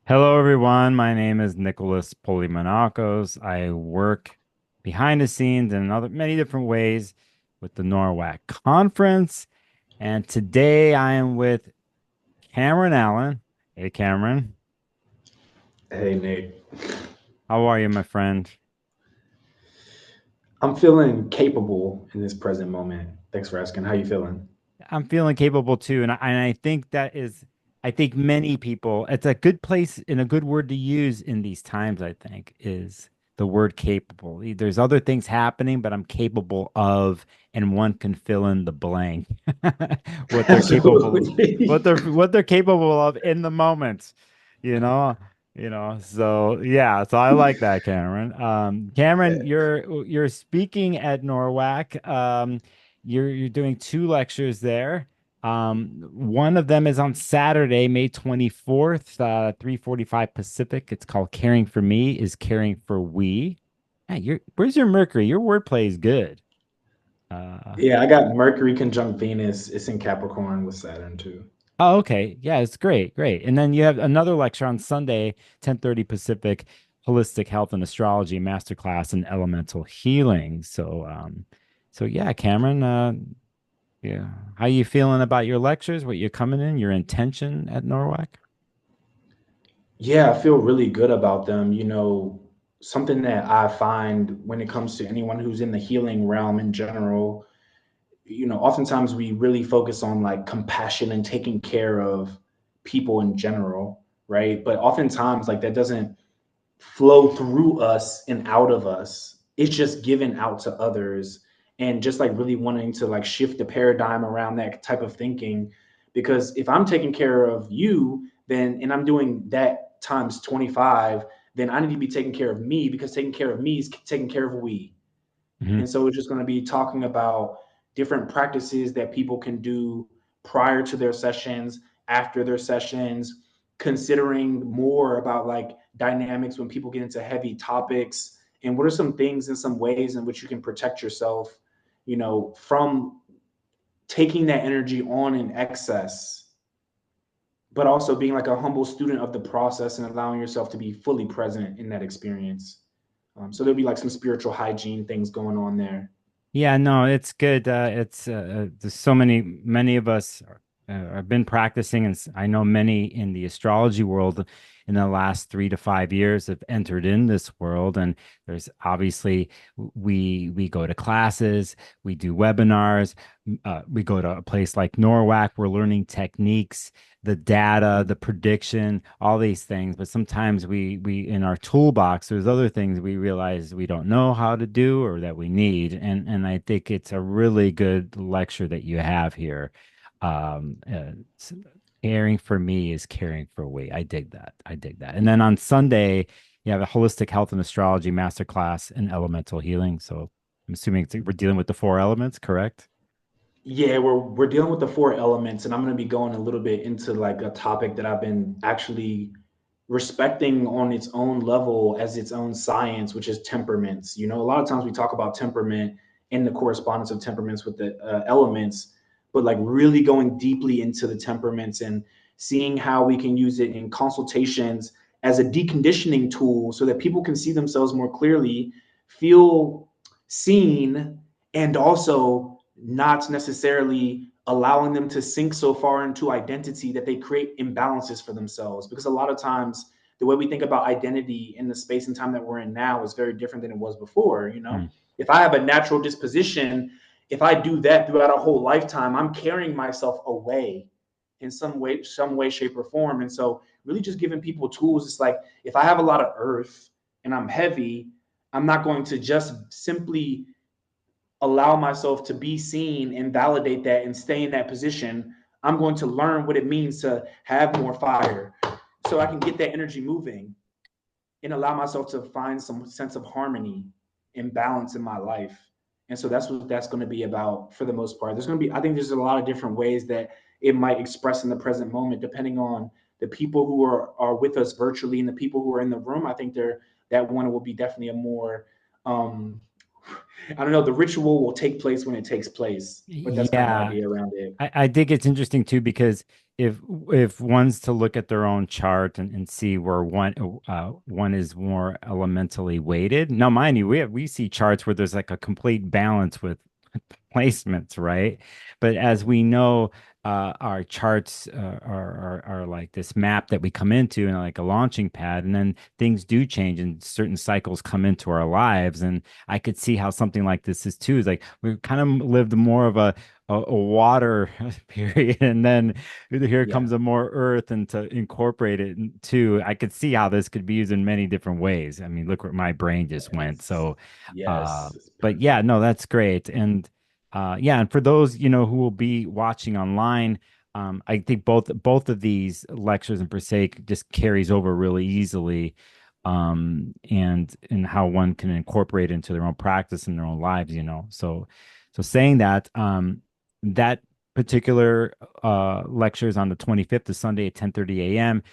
Hello, everyone. My name is Nicholas Polymonakos. I work behind the scenes in many different ways with the NORWAC conference. And today I am with Cameron Allen. Hey, Cameron. Hey Nick, How are you, my friend? I'm feeling capable in this present moment. Thanks for asking. How you feeling? I'm feeling capable too. And I think I think many people, it's a good place and a good word to use in these times, I think, is the word capable. There's other things happening, but I'm capable of, and one can fill in the blank what they're capable, Absolutely. what they're capable of in the moment, you know. So yeah, so I like that, Cameron. Cameron, you're speaking at NORWAC. You're doing two lectures there. One of them is on Saturday, May 24th, 3:45 Pacific. It's called Caring for Me is Caring for We. Hey, where's your Mercury? Your wordplay is good. Uh, Yeah, I got Mercury conjunct Venus. It's in Capricorn with Saturn too. oh, okay. Yeah, it's great, great. And then you have another lecture on Sunday, 10:30 Pacific, Holistic Health and Astrology Masterclass and Elemental Healing. So yeah, Cameron, yeah. How you feeling about your lectures? What you're coming in, your intention at NORWAC? Yeah, I feel really good about them. Something that I find when it comes to anyone who's in the healing realm in general, oftentimes we really focus on like compassion and taking care of people in general, right? But oftentimes, like that doesn't flow through us and out of us. It's just given out to others, and just like really wanting to like shift the paradigm around that type of thinking. Because if I'm taking care of you, then and I'm doing that times 25, then I need to be taking care of me, because taking care of me is taking care of we. Hmm. And so we're just going to be talking about different practices that people can do prior to their sessions, after their sessions, considering more about like dynamics when people get into heavy topics, and what are some things and some ways in which you can protect yourself, from taking that energy on in excess, but also being like a humble student of the process and allowing yourself to be fully present in that experience. So there'll be like some spiritual hygiene things going on there. Yeah, no, it's good. There's so many of us have been practicing, and I know many in the astrology world in the last 3 to 5 years have entered in this world. And there's obviously we go to classes, we do webinars, we go to a place like NORWAC. We're learning techniques, the data, the prediction, all these things. But sometimes we in our toolbox, there's other things we realize we don't know how to do or that we need. And I think it's a really good lecture that you have here. Um, uh, s- Caring for me is caring for we. I dig that. I dig that. And then on Sunday, you have a holistic health and astrology masterclass and elemental healing. So I'm assuming we're dealing with the four elements, correct? Yeah, we're dealing with the four elements, and I'm going to be going a little bit into like a topic that I've been actually respecting on its own level as its own science, which is temperaments. A lot of times we talk about temperament and the correspondence of temperaments with the elements, but like really going deeply into the temperaments and seeing how we can use it in consultations as a deconditioning tool so that people can see themselves more clearly, feel seen, and also not necessarily allowing them to sink so far into identity that they create imbalances for themselves. Because a lot of times, the way we think about identity in the space and time that we're in now is very different than it was before. Mm. If I have a natural disposition, if I do that throughout a whole lifetime, I'm carrying myself away in some way, shape, or form. And so, really, just giving people tools. It's like if I have a lot of earth and I'm heavy, I'm not going to just simply allow myself to be seen and validate that and stay in that position. I'm going to learn what it means to have more fire so I can get that energy moving and allow myself to find some sense of harmony and balance in my life. And so that's what that's going to be about for the most part. I think there's a lot of different ways that it might express in the present moment, depending on the people who are with us virtually and the people who are in the room. I think that one will be definitely a more, I don't know, the ritual will take place when it takes place, but that's kind of the Yeah, idea around it. I think it's interesting too because if if one's to look at their own chart and see where one is more elementally weighted. Now, mind you, we see charts where there's like a complete balance with placements, right? But as we know, our charts are like this map that we come into and like a launching pad, and then things do change and certain cycles come into our lives. And I could see how something like this is too. Is like we kind of lived more of a water period, and then here Yeah. comes a more earth, and to incorporate it too. I could see how this could be used in many different ways. I mean, look where my brain just went. Yes. So, uh, Yes. It's but yeah, perfect. no, that's great. And yeah, and for those, who will be watching online, I think both of these lectures in per se just carries over really easily, and how one can incorporate into their own practice in their own lives. So saying that, that particular lecture is on the 25th of Sunday at 10:30 a.m.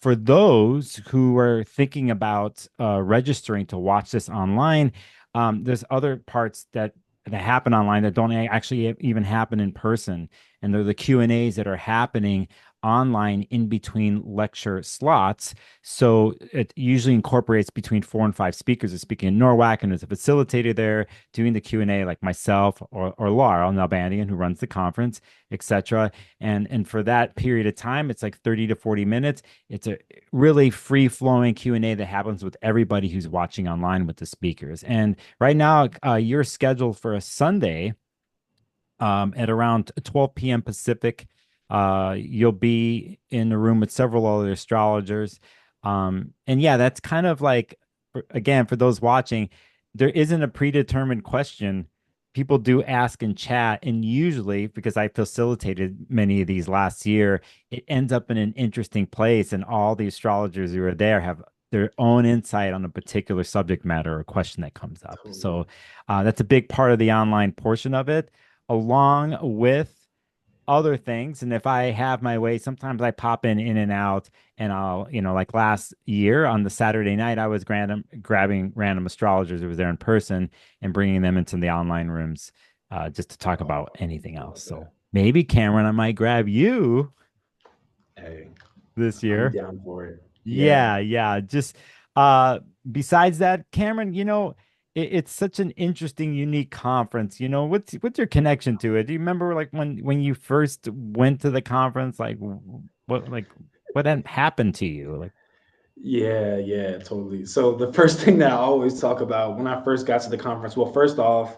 For those who are thinking about registering to watch this online, there's other parts that happen online that don't actually even happen in person, and they're the Q&As that are happening online in between lecture slots. So it usually incorporates between 4 and 5 speakers are speaking in NORWAC, and there's a facilitator there doing the Q&A, like myself or Laura Nalbandian, who runs the conference, etc. And for that period of time, it's like 30 to 40 minutes. It's a really free flowing Q&A that happens with everybody who's watching online with the speakers. And right now, you're scheduled for a Sunday at around 12 p.m. Pacific. You'll be in the room with several other astrologers. And yeah, that's kind of like, again, for those watching, there isn't a predetermined question. People do ask in chat, and usually, because I facilitated many of these last year, it ends up in an interesting place, and all the astrologers who are there have their own insight on a particular subject matter or question that comes up. Totally. So that's a big part of the online portion of it, along with other things. And if I have my way, sometimes I pop in and out, and I'll, like last year on the Saturday night, I was grabbing random astrologers who was there in person and bringing them into the online rooms just to talk Oh, about anything I else. love that. So maybe Cameron, I might grab you Hey, this I'm year. down for it. Yeah. Yeah, yeah. Just uh besides that, Cameron, it's such an interesting, unique conference. What's your connection to it? Do you remember like when you first went to the conference, like what had happened to you? Like, Yeah, yeah, totally. So the first thing that I always talk about when I first got to the conference, well, first off,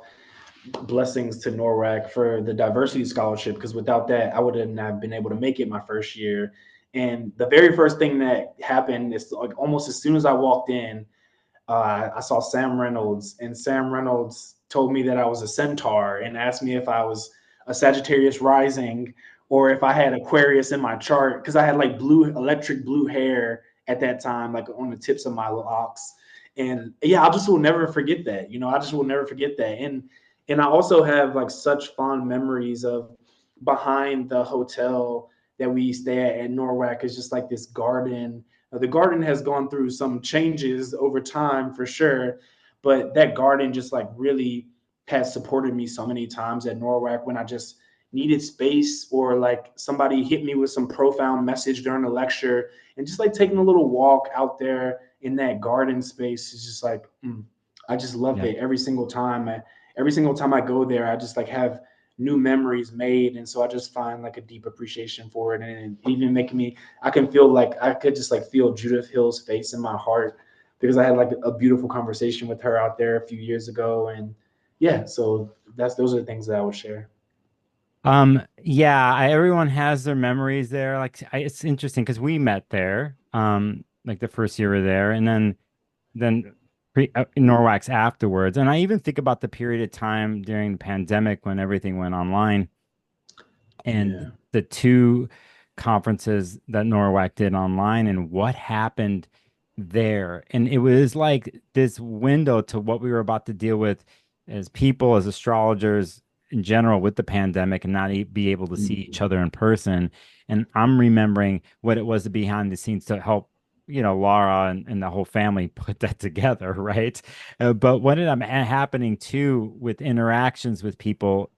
blessings to NORWAC for the diversity scholarship, because without that, I wouldn't have been able to make it my first year. And the very first thing that happened is like almost as soon as I walked in, I saw Sam Reynolds, and Sam Reynolds told me that I was a centaur and asked me if I was a Sagittarius rising or if I had Aquarius in my chart because I had like electric blue hair at that time, like on the tips of my locks. And yeah, I just will never forget that. I just will never forget that. And I also have like such fond memories of behind the hotel that we stay at NORWAC is just like this garden. The garden has gone through some changes over time for sure, but that garden just like really has supported me so many times at NORWAC when I just needed space or like somebody hit me with some profound message during a lecture, and just like taking a little walk out there in that garden space is just like I just love yeah. it every single time. Every single time I go there, I just like have new memories made, and so I just find like a deep appreciation for it, and even making me I can feel like I could just like feel Judith Hill's face in my heart because I had like a beautiful conversation with her out there a few years ago. And yeah, so those are the things that I would share. Yeah, everyone has their memories there. Like, it's interesting because we met there, like the first year we were there, and then Norwax afterwards. And I even think about the period of time during the pandemic when everything went online, and Yeah. the two conferences that NORWAC did online, and what happened there. And it was like this window to what we were about to deal with as people, as astrologers in general, with the pandemic, and not be able to see each Mhm. other in person. And I'm remembering what it was to behind the scenes to help, Laura and the whole family put that together, right? But what ended up happening too with interactions with people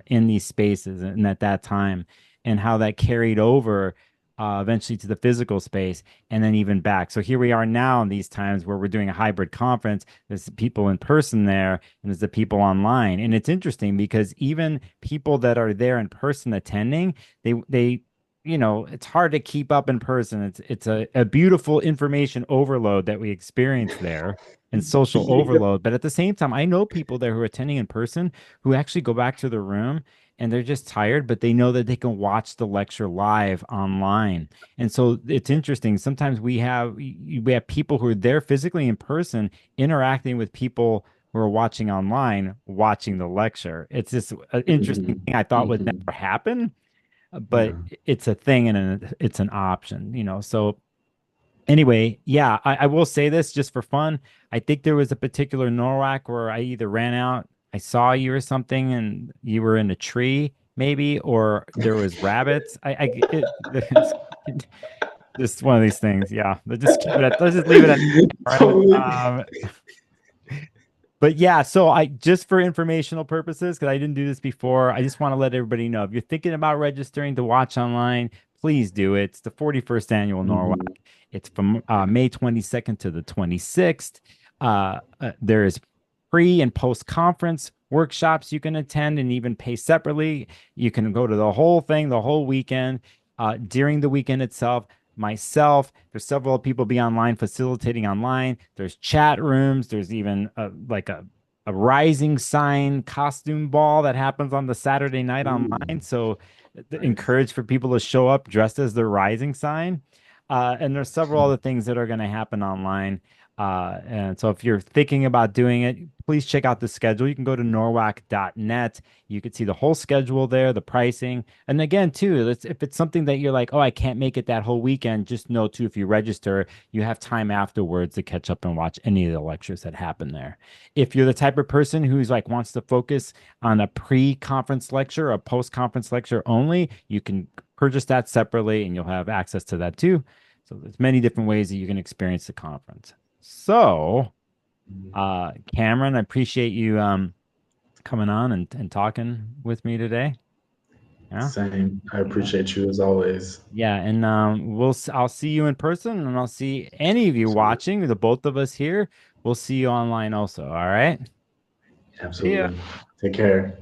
in these spaces and at that time. and how that carried over eventually to the physical space and then even back. So here we are now in these times where we're doing a hybrid conference. There's people in person there and there's the people online. And it's interesting because even people that are there in person attending, they it's hard to keep up in person. It's a beautiful information overload that we experience there and social Yeah. overload. But at the same time, I know people there who are attending in person who actually go back to the room and they're just tired, but they know that they can watch the lecture live online. And so it's interesting. Sometimes we have people who are there physically in person interacting with people who are watching online, watching the lecture. It's just an interesting Mhm. thing I thought would Mhm. never happen, but Yeah. it's a thing and it's an option. So anyway, yeah, I will say this just for fun. I think there was a particular NORWAC where I either ran out, I saw you or something, and you were in a tree, maybe, or there was rabbits. It's just one of these things. Yeah, let's just leave it at that. All right. Totally. But yeah, so I just for informational purposes, because I didn't do this before, I just want to let everybody know if you're thinking about registering to watch online, please do it. It's the 41st annual NORWAC. Mhm. It's from May 22nd to the 26th. There is pre and post conference workshops you can attend and even pay separately. You can go to the whole thing, the whole weekend. During the weekend itself, myself. There's several people be online facilitating online. There's chat rooms. There's even like a rising sign costume ball that happens on the Saturday night Ooh, online. So nice. encourage for people to show up dressed as the rising sign. And there's several other things that are going to happen online. And so if you're thinking about doing it, please check out the schedule. You can go to norwac.net. You can see the whole schedule there, the pricing. And again, too, if it's something that you're like, oh, I can't make it that whole weekend, just know too, if you register, you have time afterwards to catch up and watch any of the lectures that happen there. If you're the type of person who's like wants to focus on a pre-conference lecture, a post-conference lecture only, you can purchase that separately and you'll have access to that too. So there's many different ways that you can experience the conference. So, Cameron, I appreciate you coming on and talking with me today. Yeah. Same. I Yeah. appreciate you as always. Yeah, and I'll see you in person and I'll see any of you Absolutely. watching, the both of us here. We'll see you online also. All right. See ya. Absolutely. Take care.